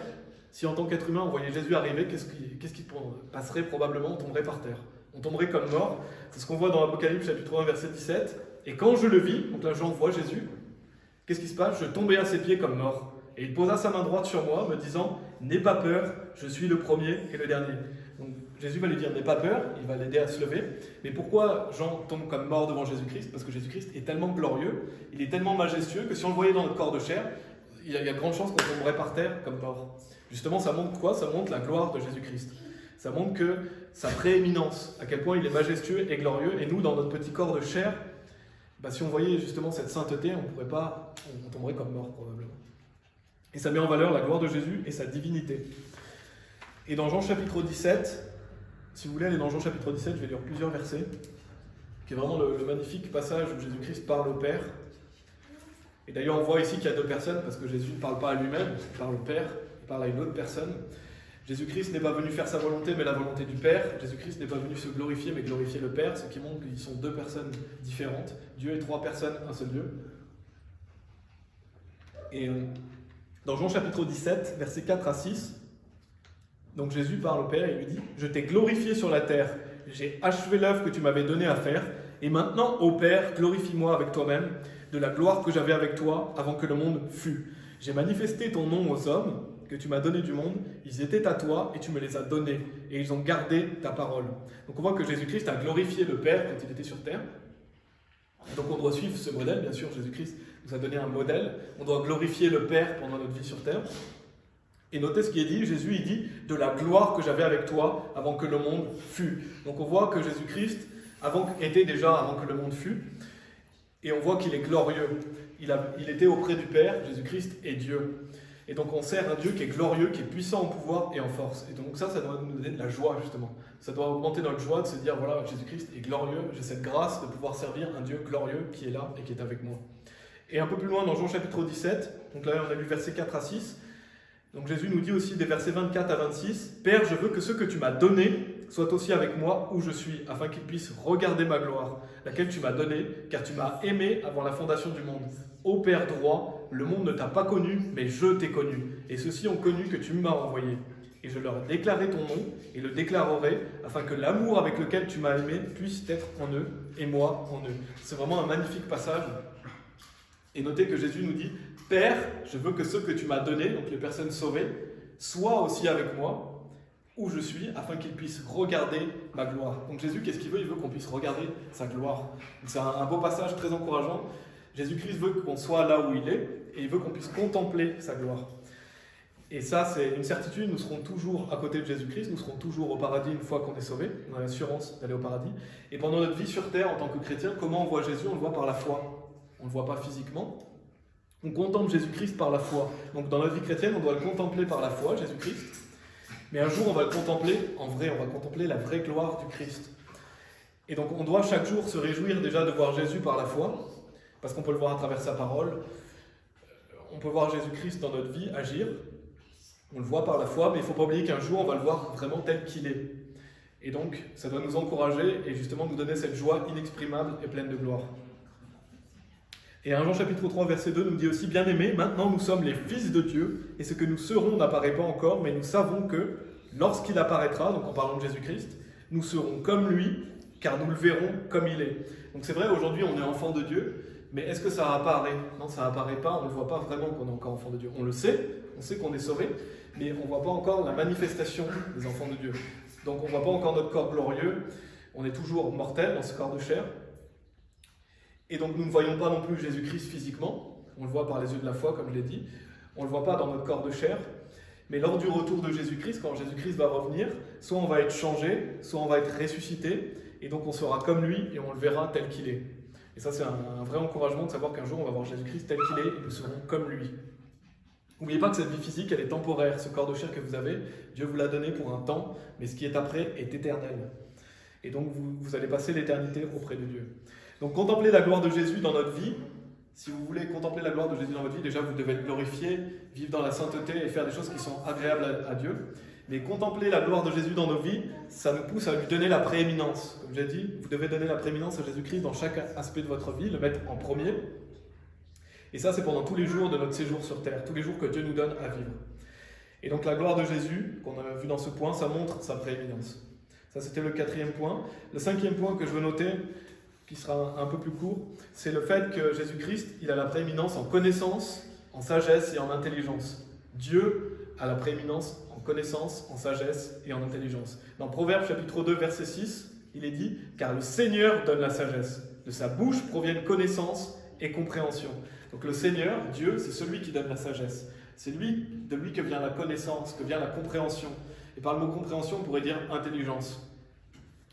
si en tant qu'être humain on voyait Jésus arriver, qu'est-ce qui passerait probablement? On tomberait par terre. On tomberait comme mort. C'est ce qu'on voit dans Apocalypse chapitre 1 verset 17. Et quand je le vis, donc là Jean voit Jésus, qu'est-ce qui se passe? Je tombais à ses pieds comme mort. Et il posa sa main droite sur moi, me disant « N'aie pas peur, je suis le premier et le dernier ». Donc Jésus va lui dire « N'aie pas peur », il va l'aider à se lever. Mais pourquoi Jean tombe comme mort devant Jésus-Christ? Parce que Jésus-Christ est tellement glorieux, il est tellement majestueux que si on le voyait dans notre corps de chair, il y a de grandes chances qu'on tomberait par terre comme mort. Justement, ça montre quoi? Ça montre la gloire de Jésus-Christ. Ça montre que sa prééminence, à quel point il est majestueux et glorieux. Et nous, dans notre petit corps de chair, si on voyait justement cette sainteté, on tomberait comme mort probablement. Et ça met en valeur la gloire de Jésus et sa divinité. Et dans Jean chapitre 17, si vous voulez aller dans Jean chapitre 17, je vais lire plusieurs versets, qui est vraiment le magnifique passage où Jésus-Christ parle au Père. Et d'ailleurs, on voit ici qu'il y a deux personnes, parce que Jésus ne parle pas à lui-même, il parle au Père, il parle à une autre personne. Jésus-Christ n'est pas venu faire sa volonté, mais la volonté du Père. Jésus-Christ n'est pas venu se glorifier, mais glorifier le Père, ce qui montre qu'ils sont deux personnes différentes. Dieu est trois personnes, un seul Dieu. Et dans Jean chapitre 17, versets 4 à 6, donc Jésus parle au Père et lui dit « Je t'ai glorifié sur la terre, j'ai achevé l'œuvre que tu m'avais donnée à faire, et maintenant, ô Père, glorifie-moi avec toi-même de la gloire que j'avais avec toi avant que le monde fût. J'ai manifesté ton nom aux hommes que tu m'as donné du monde, ils étaient à toi et tu me les as donnés, et ils ont gardé ta parole. » Donc on voit que Jésus-Christ a glorifié le Père quand il était sur terre. Donc on doit suivre ce modèle, bien sûr, Jésus-Christ nous a donné un modèle. On doit glorifier le Père pendant notre vie sur terre. Et notez ce qui est dit, Jésus il dit « de la gloire que j'avais avec toi avant que le monde fût ». Donc on voit que Jésus-Christ était déjà avant que le monde fût, et on voit qu'il est glorieux. Il était auprès du Père, Jésus-Christ est Dieu. Et donc on sert un Dieu qui est glorieux, qui est puissant en pouvoir et en force. Et donc ça doit nous donner de la joie justement. Ça doit augmenter notre joie de se dire voilà, Jésus-Christ est glorieux, j'ai cette grâce de pouvoir servir un Dieu glorieux qui est là et qui est avec moi. Et un peu plus loin dans Jean chapitre 17, donc là on a lu versets 4 à 6, donc Jésus nous dit aussi des versets 24 à 26, « Père, je veux que ce que tu m'as donné soit aussi avec moi où je suis, afin qu'ils puissent regarder ma gloire, laquelle tu m'as donnée, car tu m'as aimé avant la fondation du monde. Ô Père droit, le monde ne t'a pas connu, mais je t'ai connu, et ceux-ci ont connu que tu m'as envoyé. Et je leur déclarerai ton nom, et le déclarerai, afin que l'amour avec lequel tu m'as aimé puisse être en eux, et moi en eux. » C'est vraiment un magnifique passage. Et notez que Jésus nous dit « Père, je veux que ceux que tu m'as donnés, donc les personnes sauvées, soient aussi avec moi, où je suis, afin qu'ils puissent regarder ma gloire. » Donc Jésus, qu'est-ce qu'il veut? Il veut qu'on puisse regarder sa gloire. C'est un beau passage très encourageant. Jésus-Christ veut qu'on soit là où il est, et il veut qu'on puisse contempler sa gloire. Et ça, c'est une certitude, nous serons toujours à côté de Jésus-Christ, nous serons toujours au paradis une fois qu'on est sauvé, on a l'assurance d'aller au paradis. Et pendant notre vie sur terre, en tant que chrétien, comment on voit Jésus? On le voit par la foi. On ne le voit pas physiquement. On contemple Jésus-Christ par la foi. Donc dans notre vie chrétienne, on doit le contempler par la foi, Jésus-Christ. Mais un jour, on va le contempler en vrai, on va contempler la vraie gloire du Christ. Et donc on doit chaque jour se réjouir déjà de voir Jésus par la foi, parce qu'on peut le voir à travers sa parole. On peut voir Jésus-Christ dans notre vie agir. On le voit par la foi, mais il ne faut pas oublier qu'un jour, on va le voir vraiment tel qu'il est. Et donc, ça doit nous encourager et justement nous donner cette joie inexprimable et pleine de gloire. Et 1 Jean chapitre 3, verset 2 nous dit aussi « Bien-aimés, maintenant nous sommes les fils de Dieu, et ce que nous serons n'apparaît pas encore, mais nous savons que, lorsqu'il apparaîtra, donc en parlant de Jésus-Christ, nous serons comme lui, car nous le verrons comme il est. » Donc c'est vrai, aujourd'hui on est enfant de Dieu, mais est-ce que ça apparaît? Non, ça apparaît pas, on ne voit pas vraiment qu'on est encore enfant de Dieu. On le sait, on sait qu'on est sauvé, mais on ne voit pas encore la manifestation des enfants de Dieu. Donc on ne voit pas encore notre corps glorieux, on est toujours mortel dans ce corps de chair. Et donc nous ne voyons pas non plus Jésus-Christ physiquement, on le voit par les yeux de la foi comme je l'ai dit, on ne le voit pas dans notre corps de chair, mais lors du retour de Jésus-Christ, quand Jésus-Christ va revenir, soit on va être changé, soit on va être ressuscité, et donc on sera comme lui et on le verra tel qu'il est. Et ça c'est un vrai encouragement de savoir qu'un jour on va voir Jésus-Christ tel qu'il est et nous serons comme lui. N'oubliez pas que cette vie physique, elle est temporaire. Ce corps de chair que vous avez, Dieu vous l'a donné pour un temps, mais ce qui est après est éternel. Et donc vous allez passer l'éternité auprès de Dieu. Donc contempler la gloire de Jésus dans notre vie, si vous voulez contempler la gloire de Jésus dans votre vie, déjà vous devez le glorifier, vivre dans la sainteté et faire des choses qui sont agréables à Dieu. Mais contempler la gloire de Jésus dans nos vies, ça nous pousse à lui donner la prééminence. Comme j'ai dit, vous devez donner la prééminence à Jésus-Christ dans chaque aspect de votre vie, le mettre en premier. Et ça, c'est pendant tous les jours de notre séjour sur terre, tous les jours que Dieu nous donne à vivre. Et donc la gloire de Jésus, qu'on a vu dans ce point, ça montre sa prééminence. Ça, c'était le 4e point. Le 5e point que je veux noter, qui sera un peu plus court, c'est le fait que Jésus-Christ, il a la prééminence en connaissance, en sagesse et en intelligence. Dieu a la prééminence en connaissance, en sagesse et en intelligence. Dans Proverbes chapitre 2, verset 6, il est dit « Car le Seigneur donne la sagesse, de sa bouche proviennent connaissance et compréhension. » Donc le Seigneur, Dieu, c'est celui qui donne la sagesse. C'est de lui que vient la connaissance, que vient la compréhension. Et par le mot compréhension, on pourrait dire intelligence.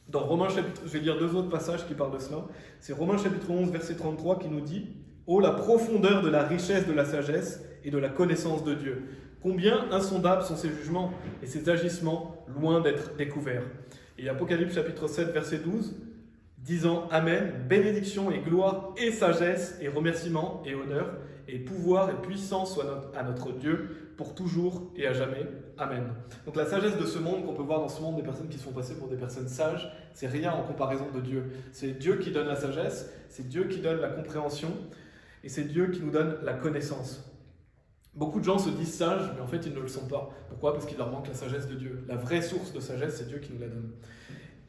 Dans Romains chapitre, je vais lire 2 autres passages qui parlent de cela. C'est Romains chapitre 11, verset 33 qui nous dit « Ô la profondeur de la richesse de la sagesse et de la connaissance de Dieu. Combien insondables sont ses jugements et ses agissements loin d'être découverts. » Et Apocalypse chapitre 7, verset 12, disant « Amen, bénédiction et gloire et sagesse et remerciement et honneur et pouvoir et puissance soient à notre Dieu pour toujours et à jamais. Amen. » Donc la sagesse de ce monde qu'on peut voir dans ce monde, des personnes qui sont passées pour des personnes sages, c'est rien en comparaison de Dieu. C'est Dieu qui donne la sagesse, c'est Dieu qui donne la compréhension et c'est Dieu qui nous donne la connaissance. Beaucoup de gens se disent sages, mais en fait ils ne le sont pas. Pourquoi? Parce qu'il leur manque la sagesse de Dieu. La vraie source de sagesse, c'est Dieu qui nous la donne.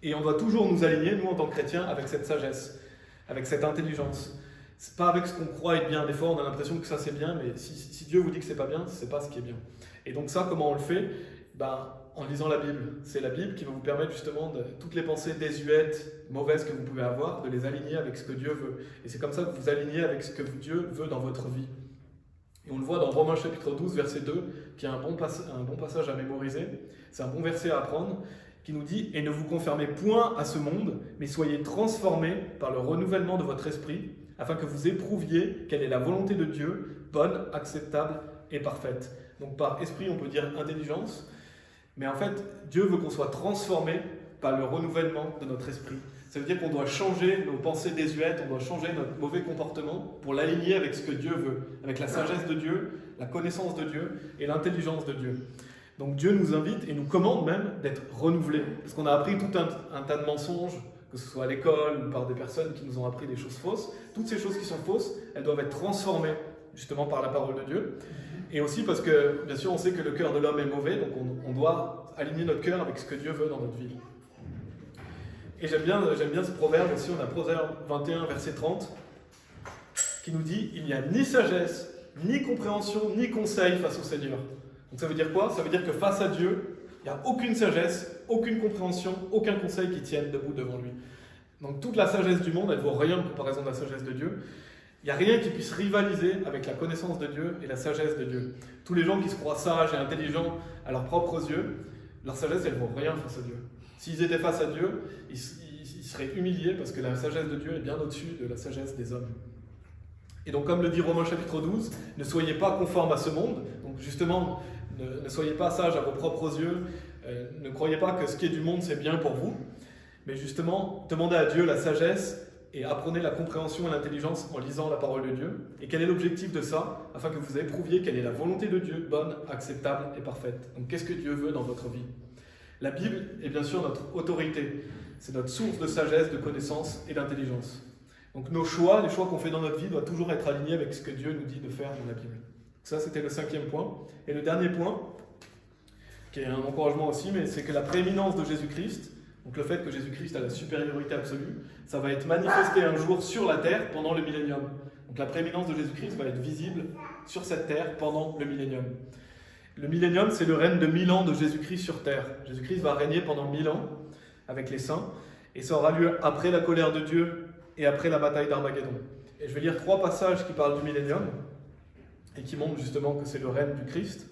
Et on doit toujours nous aligner, nous en tant que chrétiens, avec cette sagesse, avec cette intelligence. C'est pas avec ce qu'on croit être bien. Des fois, on a l'impression que ça c'est bien, mais si Dieu vous dit que c'est pas bien, c'est pas ce qui est bien. Et donc ça, comment on le fait? En lisant la Bible. C'est la Bible qui va vous permettre justement de toutes les pensées désuètes, mauvaises que vous pouvez avoir, de les aligner avec ce que Dieu veut. Et c'est comme ça que vous alignez avec ce que Dieu veut dans votre vie. Et on le voit dans Romains chapitre 12, verset 2, qui est un bon passage à mémoriser. C'est un bon verset à apprendre, qui nous dit « Et ne vous conformez point à ce monde, mais soyez transformés par le renouvellement de votre esprit, afin que vous éprouviez quelle est la volonté de Dieu, bonne, acceptable et parfaite. » Donc par esprit, on peut dire intelligence, mais en fait, Dieu veut qu'on soit transformé par le renouvellement de notre esprit. Ça veut dire qu'on doit changer nos pensées désuètes, on doit changer notre mauvais comportement pour l'aligner avec ce que Dieu veut, avec la sagesse de Dieu, la connaissance de Dieu et l'intelligence de Dieu. Donc Dieu nous invite et nous commande même d'être renouvelés, parce qu'on a appris tout un tas de mensonges, que ce soit à l'école ou par des personnes qui nous ont appris des choses fausses. Toutes ces choses qui sont fausses, elles doivent être transformées justement par la parole de Dieu. Et aussi parce que, bien sûr, on sait que le cœur de l'homme est mauvais, donc on doit aligner notre cœur avec ce que Dieu veut dans notre vie. Et j'aime bien ce proverbe aussi, on a Proverbe 21, verset 30, qui nous dit « Il n'y a ni sagesse, ni compréhension, ni conseil face au Seigneur. » Donc ça veut dire quoi? Ça veut dire que face à Dieu, il n'y a aucune sagesse, aucune compréhension, aucun conseil qui tienne debout devant lui. Donc toute la sagesse du monde, elle ne vaut rien en comparaison de la sagesse de Dieu. Il n'y a rien qui puisse rivaliser avec la connaissance de Dieu et la sagesse de Dieu. Tous les gens qui se croient sages et intelligents à leurs propres yeux, leur sagesse, elle ne vaut rien face à Dieu. S'ils étaient face à Dieu, ils seraient humiliés parce que la sagesse de Dieu est bien au-dessus de la sagesse des hommes. Et donc, comme le dit Romains chapitre 12, ne soyez pas conformes à ce monde. Donc, justement, ne soyez pas sages à vos propres yeux. Ne croyez pas que ce qui est du monde, c'est bien pour vous. Mais justement, demandez à Dieu la sagesse et apprenez la compréhension et l'intelligence en lisant la parole de Dieu. Et quel est l'objectif de ça? Afin que vous éprouviez quelle est la volonté de Dieu, bonne, acceptable et parfaite. Donc, qu'est-ce que Dieu veut dans votre vie? La Bible est bien sûr notre autorité. C'est notre source de sagesse, de connaissance et d'intelligence. Donc nos choix, les choix qu'on fait dans notre vie, doivent toujours être alignés avec ce que Dieu nous dit de faire dans la Bible. Ça, c'était le 5e point. Et le dernier point, qui est un encouragement aussi, mais c'est que la prééminence de Jésus-Christ, donc le fait que Jésus-Christ a la supériorité absolue, ça va être manifesté un jour sur la terre pendant le millénium. Donc la prééminence de Jésus-Christ va être visible sur cette terre pendant le millénium. Le millénium, c'est le règne de 1000 ans de Jésus-Christ sur terre. Jésus-Christ va régner pendant 1000 ans avec les saints, et ça aura lieu après la colère de Dieu et après la bataille d'Armageddon. Et je vais lire 3 passages qui parlent du millénium et qui montrent justement que c'est le règne du Christ.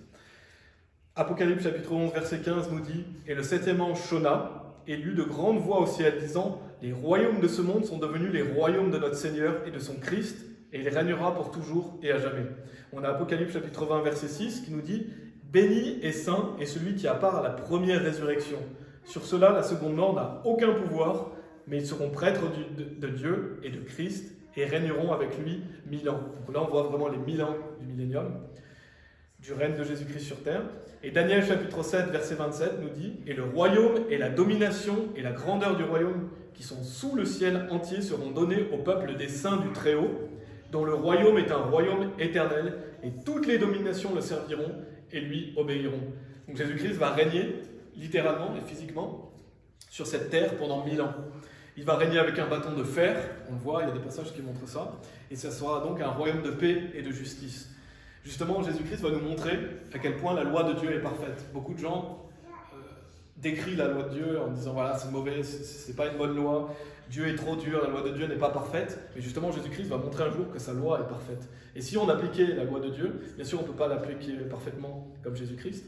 Apocalypse chapitre 11 verset 15 nous dit « Et le 7e ange sonna, et lut de grandes voix au ciel, disant « Les royaumes de ce monde sont devenus les royaumes de notre Seigneur et de son Christ, et il régnera pour toujours et à jamais. » On a Apocalypse chapitre 20 verset 6 qui nous dit « Béni et saint est celui qui a part à la première résurrection. Sur cela, la seconde mort n'a aucun pouvoir, mais ils seront prêtres de Dieu et de Christ et régneront avec lui 1000 ans. » Donc là, on voit vraiment les 1000 ans du millénium, du règne de Jésus-Christ sur terre. Et Daniel chapitre 7, verset 27 nous dit « Et le royaume et la domination et la grandeur du royaume qui sont sous le ciel entier seront donnés au peuple des saints du Très-Haut, dont le royaume est un royaume éternel, et toutes les dominations le serviront et lui obéiront. » Donc Jésus-Christ va régner, littéralement et physiquement, sur cette terre pendant 1000 ans. Il va régner avec un bâton de fer, on le voit, il y a des passages qui montrent ça, et ça sera donc un royaume de paix et de justice. Justement, Jésus-Christ va nous montrer à quel point la loi de Dieu est parfaite. Beaucoup de gens décrivent la loi de Dieu en disant voilà, c'est mauvais, c'est pas une bonne loi, Dieu est trop dur, la loi de Dieu n'est pas parfaite. Mais justement, Jésus-Christ va montrer un jour que sa loi est parfaite. Et si on appliquait la loi de Dieu, bien sûr, on ne peut pas l'appliquer parfaitement comme Jésus-Christ.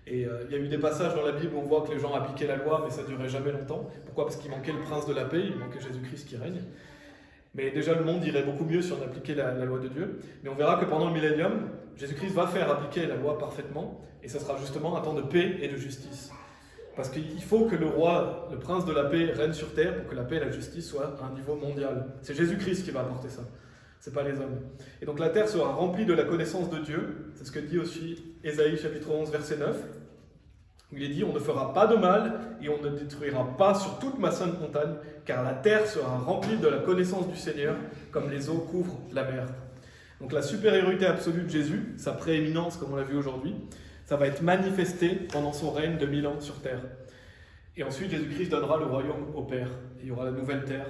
Et il y a eu des passages dans la Bible où on voit que les gens appliquaient la loi, mais ça ne durait jamais longtemps. Pourquoi? Parce qu'il manquait le prince de la paix, il manquait Jésus-Christ qui règne. Mais déjà, le monde irait beaucoup mieux si on appliquait la loi de Dieu. Mais on verra que pendant le millénium, Jésus-Christ va faire appliquer la loi parfaitement, et ça sera justement un temps de paix et de justice. Parce qu'il faut que le roi, le prince de la paix, règne sur terre pour que la paix et la justice soient à un niveau mondial. C'est Jésus-Christ qui va apporter ça, c'est pas les hommes. Et donc la terre sera remplie de la connaissance de Dieu, c'est ce que dit aussi Ésaïe chapitre 11 verset 9, où il est dit « On ne fera pas de mal et on ne détruira pas sur toute ma sainte montagne, car la terre sera remplie de la connaissance du Seigneur, comme les eaux couvrent la mer. » Donc la supériorité absolue de Jésus, sa prééminence comme on l'a vu aujourd'hui, ça va être manifesté pendant son règne de 1000 ans sur terre. Et ensuite Jésus-Christ donnera le royaume au Père. Et il y aura la nouvelle terre.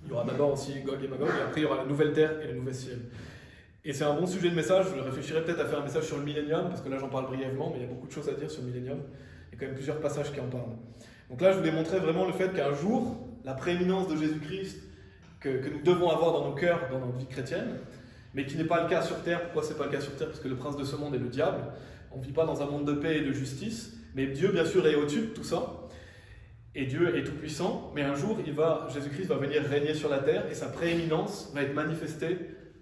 Il y aura d'abord aussi Gog et Magog, et après il y aura la nouvelle terre et le nouvel ciel. Et c'est un bon sujet de message, je réfléchirais peut-être à faire un message sur le millénium, parce que là j'en parle brièvement, mais il y a beaucoup de choses à dire sur le millénium. Il y a quand même plusieurs passages qui en parlent. Donc là je voulais montrer vraiment le fait qu'un jour, la prééminence de Jésus-Christ que nous devons avoir dans nos cœurs, dans notre vie chrétienne, mais qui n'est pas le cas sur terre. Pourquoi c'est pas le cas sur terre? Parce que le prince de ce monde est le diable. On ne vit pas dans un monde de paix et de justice, mais Dieu bien sûr est au-dessus de tout ça. Et Dieu est tout-puissant, mais un jour, Jésus-Christ va venir régner sur la terre et sa prééminence va être manifestée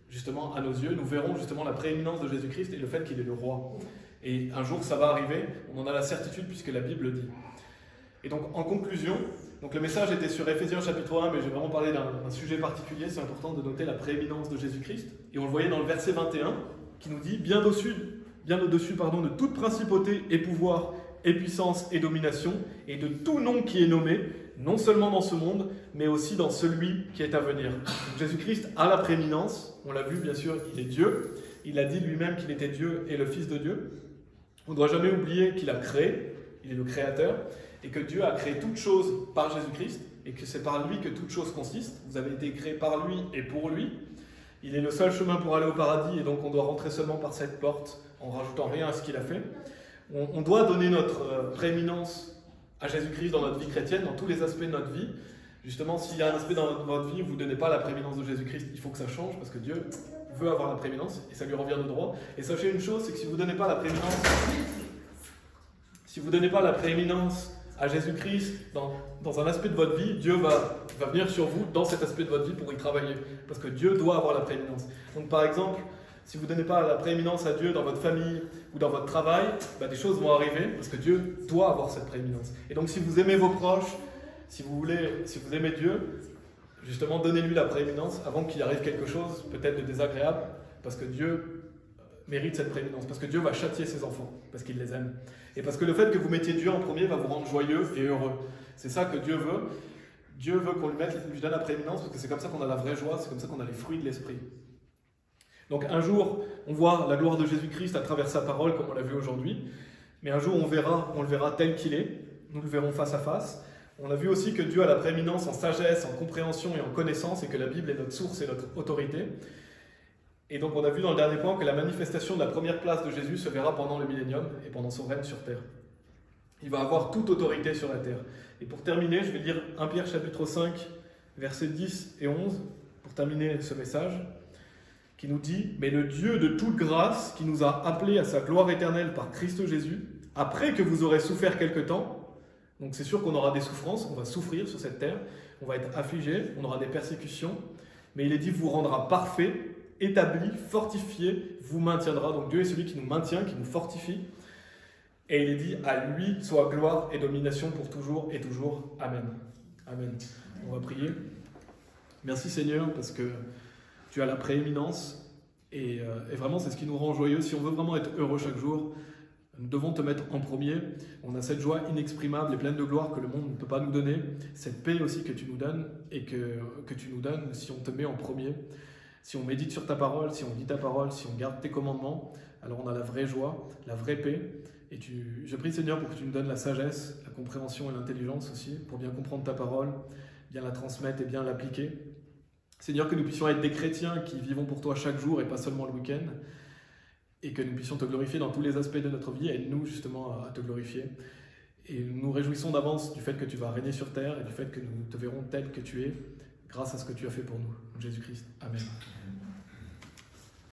justement à nos yeux. Nous verrons justement la prééminence de Jésus-Christ et le fait qu'il est le roi. Et un jour, ça va arriver, on en a la certitude puisque la Bible le dit. Et donc, en conclusion, donc le message était sur Éphésiens chapitre 1, mais j'ai vraiment parlé d'un sujet particulier. C'est important de noter la prééminence de Jésus-Christ. Et on le voyait dans le verset 21, qui nous dit « Bien au-dessus de toute principauté et pouvoir et puissance et domination, et de tout nom qui est nommé, non seulement dans ce monde, mais aussi dans celui qui est à venir. » Jésus-Christ a la prééminence, on l'a vu bien sûr, il est Dieu, il a dit lui-même qu'il était Dieu et le Fils de Dieu. On ne doit jamais oublier qu'il a créé, il est le Créateur, et que Dieu a créé toutes choses par Jésus-Christ, et que c'est par lui que toute chose consiste. Vous avez été créés par lui et pour lui. Il est le seul chemin pour aller au paradis, et donc on doit rentrer seulement par cette porte, en rajoutant rien à ce qu'il a fait. On doit donner notre prééminence à Jésus-Christ dans notre vie chrétienne, dans tous les aspects de notre vie. Justement, s'il y a un aspect dans votre vie où vous ne donnez pas la prééminence de Jésus-Christ, il faut que ça change parce que Dieu veut avoir la prééminence et ça lui revient de droit. Et sachez une chose, c'est que si vous ne donnez pas la prééminence, à Jésus-Christ dans un aspect de votre vie, Dieu va venir sur vous dans cet aspect de votre vie pour y travailler. Parce que Dieu doit avoir la prééminence. Donc par exemple, si vous ne donnez pas la prééminence à Dieu dans votre famille ou dans votre travail, des choses vont arriver parce que Dieu doit avoir cette prééminence. Et donc si vous aimez vos proches, si vous aimez Dieu, justement donnez-lui la prééminence avant qu'il arrive quelque chose peut-être de désagréable parce que Dieu mérite cette prééminence, parce que Dieu va châtier ses enfants, parce qu'il les aime. Et parce que le fait que vous mettiez Dieu en premier va vous rendre joyeux et heureux. C'est ça que Dieu veut. Dieu veut qu'on lui donne la prééminence parce que c'est comme ça qu'on a la vraie joie, c'est comme ça qu'on a les fruits de l'esprit. Donc un jour, on voit la gloire de Jésus-Christ à travers sa parole, comme on l'a vu aujourd'hui. Mais un jour, on le verra tel qu'il est. Nous le verrons face à face. On a vu aussi que Dieu a la prééminence en sagesse, en compréhension et en connaissance, et que la Bible est notre source et notre autorité. Et donc on a vu dans le dernier point que la manifestation de la première place de Jésus se verra pendant le millénium et pendant son règne sur terre. Il va avoir toute autorité sur la terre. Et pour terminer, je vais lire 1 Pierre chapitre 5, versets 10 et 11, pour terminer ce message, qui nous dit « Mais le Dieu de toute grâce, qui nous a appelés à sa gloire éternelle par Christ Jésus, après que vous aurez souffert quelque temps, donc c'est sûr qu'on aura des souffrances, on va souffrir sur cette terre, on va être affligé, on aura des persécutions, mais il est dit vous rendra parfait, établi, fortifié, vous maintiendra. Donc Dieu est celui qui nous maintient, qui nous fortifie. Et il est dit à lui soit gloire et domination pour toujours et toujours. Amen. Amen. On va prier. Merci Seigneur parce que tu as la prééminence et vraiment c'est ce qui nous rend joyeux. Si on veut vraiment être heureux chaque jour, nous devons te mettre en premier. On a cette joie inexprimable et pleine de gloire que le monde ne peut pas nous donner. Cette paix aussi que tu nous donnes et que tu nous donnes si on te met en premier. Si on médite sur ta parole, si on lit ta parole, si on garde tes commandements, alors on a la vraie joie, la vraie paix. Et je prie Seigneur pour que tu nous donnes la sagesse, la compréhension et l'intelligence aussi, pour bien comprendre ta parole, bien la transmettre et bien l'appliquer. Seigneur, que nous puissions être des chrétiens qui vivons pour toi chaque jour et pas seulement le week-end. Et que nous puissions te glorifier dans tous les aspects de notre vie, aide-nous justement à te glorifier. Et nous nous réjouissons d'avance du fait que tu vas régner sur terre et du fait que nous te verrons tel que tu es, grâce à ce que tu as fait pour nous. En Jésus-Christ. Amen.